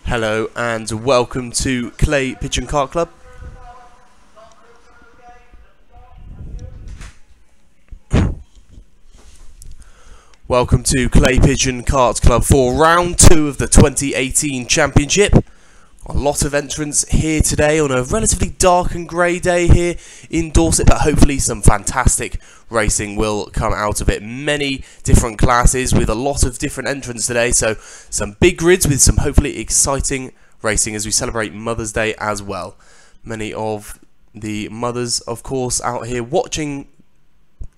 Hello and welcome to Clay Pigeon Kart Club. Welcome to Clay Pigeon Kart Club for round 2 of the 2018 Championship. A lot of entrants here today on a relatively dark and grey day here in Dorset, but hopefully some fantastic racing will come out of it. Many different classes with a lot of different entrants today, so some big grids with some hopefully exciting racing as we celebrate Mother's Day as well. Many of the mothers, of course, out here watching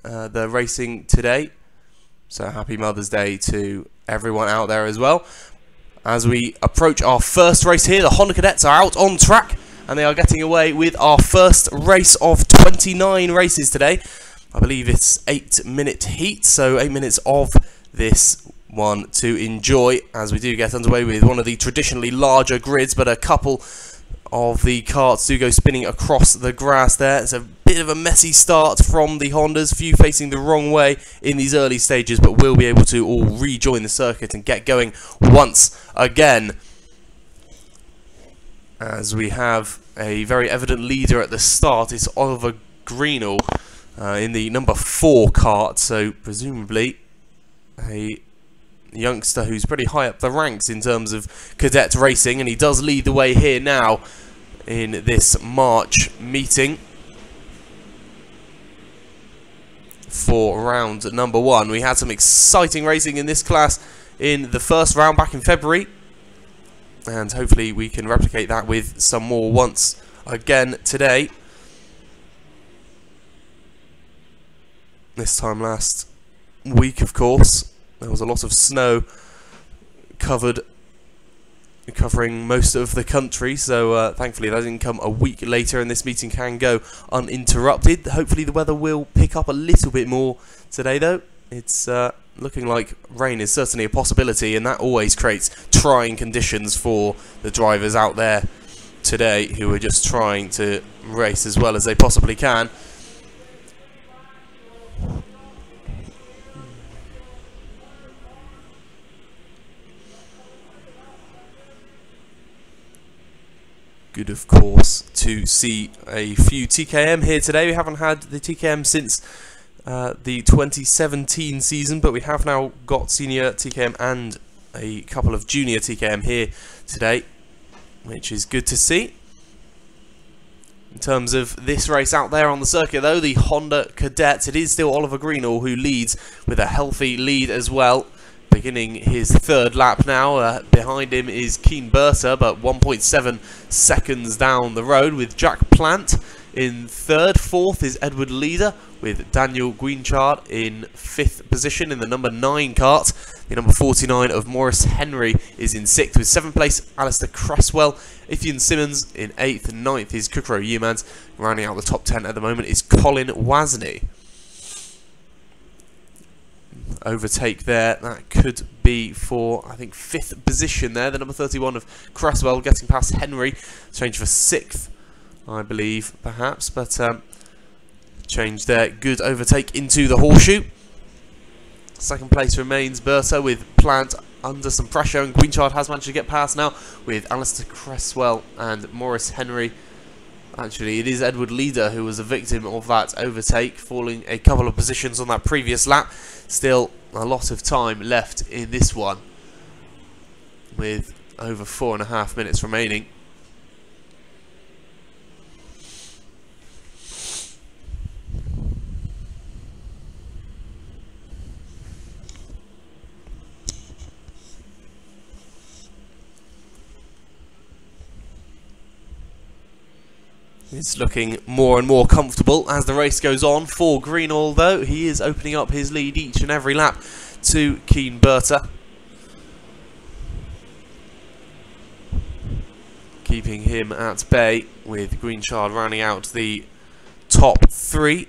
the racing today. So happy Mother's Day to everyone out there as well. As we approach our first race here, the Honda Cadets are out on track and they are getting away with our first race of 29 races today. I believe it's 8-minute heat, so 8 minutes of this one to enjoy as we do get underway with one of the traditionally larger grids, but a couple of the karts do go spinning across the grass there. It's a bit of a messy start from the Hondas, few facing the wrong way in these early stages, but we'll be able to all rejoin the circuit and get going once again. As we have a very evident leader at the start, it's Oliver Greenall in the number 4 kart, so presumably a youngster who's pretty high up the ranks in terms of cadet racing, and he does lead the way here now in this March meeting for round number 1. We had some exciting racing in this class in the first round back in February, and hopefully we can replicate that with some more once again today. This time last week, of course, there was a lot of snow covering most of the country, so thankfully that didn't come a week later and this meeting can go uninterrupted. Hopefully the weather will pick up a little bit more today though. It's looking like rain is certainly a possibility, and that always creates trying conditions for the drivers out there today who are just trying to race as well as they possibly can. Good, of course, to see a few TKM here today. We haven't had the TKM since the 2017 season, but we have now got senior TKM and a couple of junior TKM here today, which is good to see. In terms of this race out there on the circuit, though, the Honda Cadets, it is still Oliver Greenall who leads with a healthy lead as well. Beginning his 3rd lap now. Behind him is Keen Berta, but 1.7 seconds down the road with Jack Plant in 3rd. 4th is Edward Leader with Daniel Guinchard in 5th position in the number 9 kart. The number 49 of Morris Henry is in 6th with 7th place Alistair Cresswell. Ithian Simmons in 8th, and 9th is Kukro Umans. Rounding out the top 10 at the moment is Colin Wasney. Overtake there, that could be for, I think, 5th position there. The number 31 of Cresswell getting past Henry. Change for 6th, I believe, perhaps, but change there. Good overtake into the horseshoe. 2nd place remains Berta with Plant under some pressure, and Guinchard has managed to get past now with Alistair Cresswell and Morris Henry. Actually, it is Edward Leader who was a victim of that overtake, falling a couple of positions on that previous lap. Still a lot of time left in this one, with over 4.5 minutes remaining. It's looking more and more comfortable as the race goes on for Greenall, though. He is opening up his lead each and every lap to Keen Berta, keeping him at bay with Greenchard rounding out the top 3.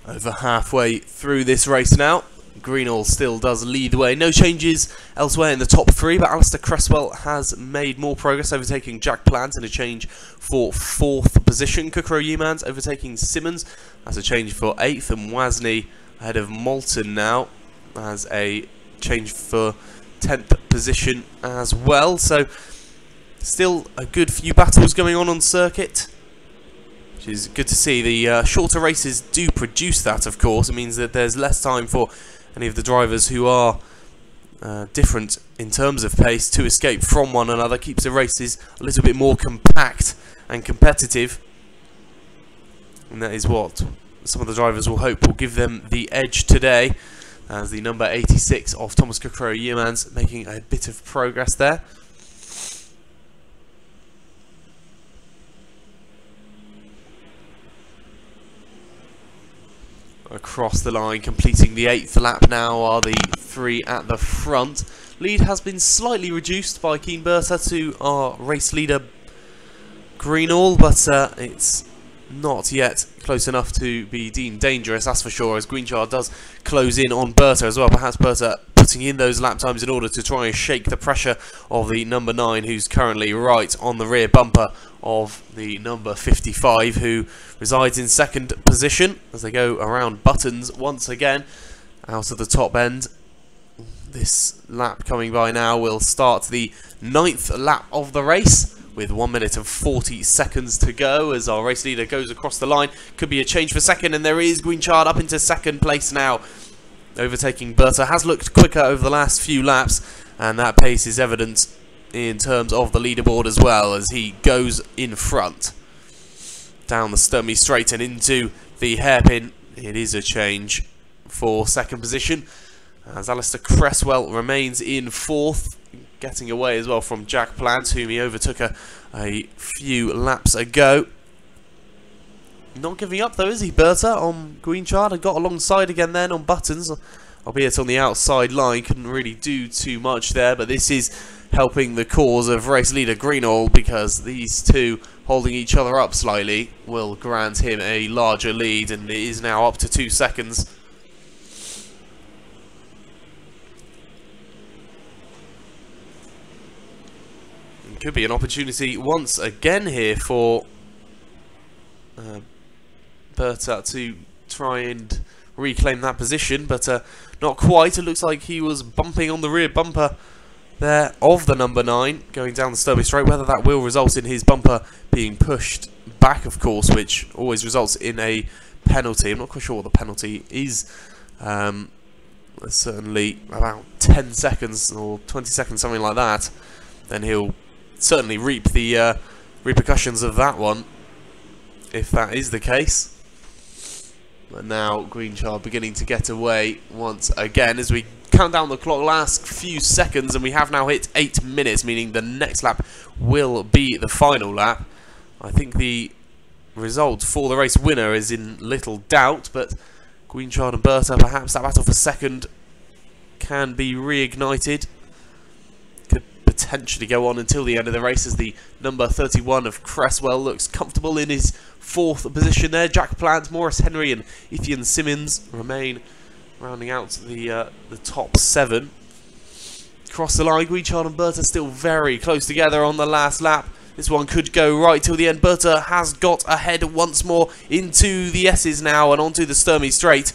Over halfway through this race now. Greenall still does lead the way. No changes elsewhere in the top three, but Alistair Cresswell has made more progress, overtaking Jack Plant in a change for 4th position. Kukro Yeomans overtaking Simmons as a change for 8th, and Wasney ahead of Moulton now as a change for 10th position as well. So still a good few battles going on circuit, which is good to see. The shorter races do produce that, of course. It means that there's less time for any of the drivers who are different in terms of pace to escape from one another. Keeps the races a little bit more compact and competitive, and that is what some of the drivers will hope will give them the edge today, as the number 86 of Thomas Kukro Yeomans making a bit of progress there. Across the line, completing the 8th lap now are the 3 at the front. Lead has been slightly reduced by Keen Berta to our race leader Greenall, but it's not yet close enough to be deemed dangerous, that's for sure, as Greenchard does close in on Berta as well. Perhaps Berta putting in those lap times in order to try and shake the pressure of the number 9, who's currently right on the rear bumper of the number 55, who resides in 2nd position as they go around Buttons once again out of the top end. This lap coming by now will start the 9th lap of the race, with 1 minute and 40 seconds to go as our race leader goes across the line. Could be a change for 2nd, and there is Greenchard up into 2nd place now, overtaking Berta. Has looked quicker over the last few laps, and that pace is evident in terms of the leaderboard as well, as he goes in front. Down the Sturmey straight and into the hairpin. It is a change for 2nd position, as Alistair Cresswell remains in 4th, getting away as well from Jack Plant, whom he overtook a few laps ago. Not giving up though, is he, Berta, on Greenchard? And got alongside again then on Buttons, albeit on the outside line. Couldn't really do too much there, but this is helping the cause of race leader Greenall, because these two holding each other up slightly will grant him a larger lead, and it is now up to 2 seconds. Could be an opportunity once again here for Berta to try and reclaim that position, but not quite. It looks like he was bumping on the rear bumper there of the number 9 going down the Sturmey straight. Whether that will result in his bumper being pushed back, of course, which always results in a penalty. I'm not quite sure what the penalty is. Certainly about 10 seconds or 20 seconds, something like that. Then he'll certainly reap the repercussions of that one, if that is the case. But now Greenchard beginning to get away once again as we count down the clock, last few seconds, and we have now hit 8 minutes, meaning the next lap will be the final lap. I think the result for the race winner is in little doubt, but Greenchard and Berta, perhaps that battle for 2nd can be reignited. Potentially go on until the end of the race, as the number 31 of Cresswell looks comfortable in his 4th position there. Jack Plant, Maurice Henry and Etienne Simmons remain rounding out the top 7. Across the line, Greenchard and Berta still very close together on the last lap. This one could go right till the end. Berta has got ahead once more into the S's now and onto the Sturmey straight.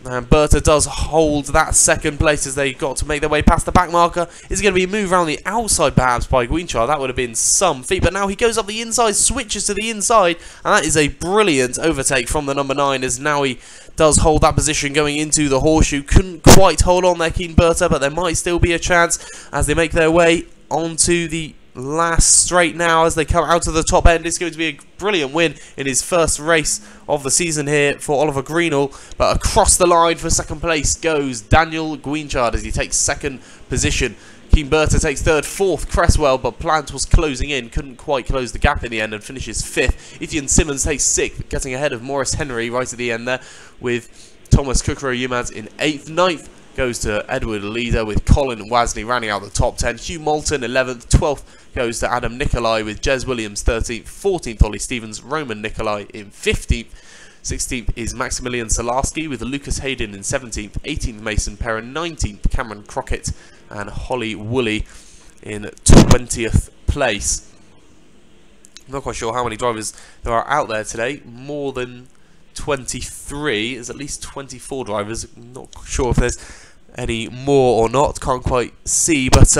And Berta does hold that 2nd place as they got to make their way past the back marker. Is it going to be a move around the outside perhaps by Greenchard? That would have been some feat, but now he goes up the inside, switches to the inside, and that is a brilliant overtake from the number 9, as now he does hold that position going into the horseshoe. Couldn't quite hold on there, Keen Berta, but there might still be a chance as they make their way onto the last straight now as they come out of the top end. It's going to be a brilliant win in his first race of the season here for Oliver Greenall, but across the line for 2nd place goes Daniel Greenchard as he takes 2nd position. Keen Berta takes 3rd, 4th Cresswell, but Plant was closing in, couldn't quite close the gap in the end and finishes 5th. Etienne Simmons takes 6th, getting ahead of Maurice Henry right at the end there, with Thomas Kukro Yeomans in 8th. 9th goes to Edward Leader, with Colin Wasney rounding out the top 10. Hugh Moulton 11th, 12th goes to Adam Nicolai, with Jez Williams 13th, 14th Ollie Stevens, Roman Nicolai in 15th, 16th is Maximilian Salarski, with Lucas Hayden in 17th, 18th Mason Perrin, 19th Cameron Crockett, and Holly Woolley in 20th place. I'm not quite sure how many drivers there are out there today. More than 23. There's at least 24 drivers. I'm not sure if there's any more or not. Can't quite see, but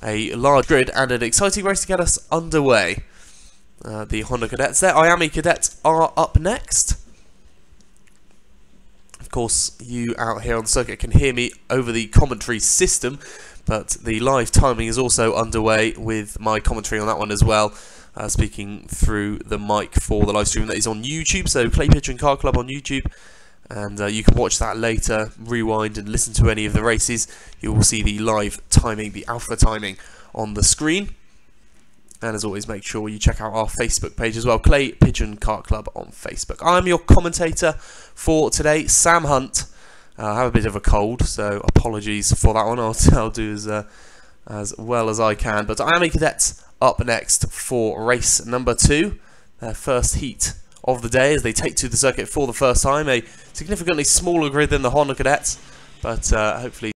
a large grid and an exciting race to get us underway. The Honda Cadets there. Miami Cadets are up next. Of course, you out here on the circuit can hear me over the commentary system, but the live timing is also underway with my commentary on that one as well, speaking through the mic for the live stream that is on YouTube. So Clay Pigeon Kart Club on YouTube, and you can watch that later, rewind and listen to any of the races. You will see the live timing, the alpha timing on the screen. And as always, make sure you check out our Facebook page as well, Clay Pigeon Kart Club on Facebook. I'm your commentator for today, Sam Hunt. I have a bit of a cold, so apologies for that one. I'll do as well as I can. But Miami Cadets up next for race number 2, their first heat of the day as they take to the circuit for the first time. A significantly smaller grid than the Honda Cadets, but hopefully